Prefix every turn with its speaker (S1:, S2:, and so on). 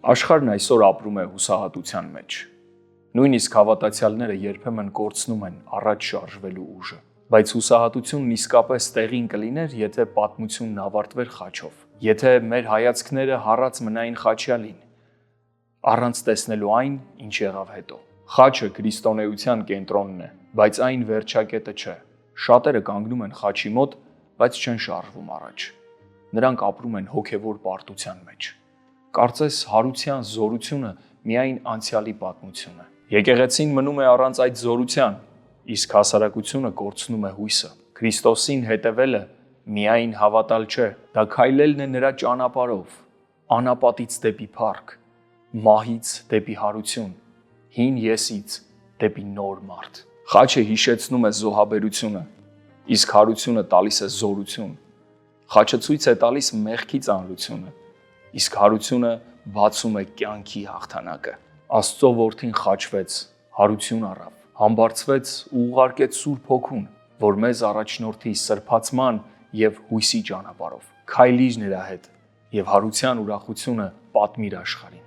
S1: Աշխարհն այսօր ապրում է հուսահատության մեջ։ Նույնիսկ հավատացյալները երբեմն կորցնում են առաջ շարժվելու ուժը։ Բայց հուսահատությունն իսկապես տեղին կլիներ, եթե պատմությունն ավարտվեր խաչով, եթե մեր հայացքները հառած մնային խաչյալին, առանց տեսնելու այն, ինչ եղավ հետո։ Խաչը քրիստոնեության կենտրոնն է, բայց այն վերջակետը չէ։ Շատերը կանգնում են խաչի մոտ, բայց չեն շարժվում առաջ։ Նրանք ապրում են հոգևոր պարտության մեջ։ Կարծես հարության զորությունը միայն անցյալի պատմություն է։ Եկեղեցին մնում է առանց այդ զորության, իսկ հասարակությունը կորցնում է հույսը։ Քրիստոսին հետևելը միայն հավատալ չէ, դա քայլելն է նրա ճանապարհով, անապատից դեպի փառք, մահից դեպի հարություն, հին եսից դեպի նոր մարդ։ Խաչը հիշեցնում է զոհաբերությունը, իսկ հարությունը տալիս է զորություն։ Խաչը ցույց է տալիս մեղքի ծանրությունը, իսկ հարությունը բացում է կյանքի հաղթանակը։ Աստծո որդին խաչվեց, հարություն առավ, համբարձվեց ու ուղարկեց Սուրբ Հոգուն, որ մեզ առաջնորդի սրբացման եւ հույսի ճանապարհով։ Քայլիր նրա հետ եւ հարության ուրախությունը պատմիր աշխարհին։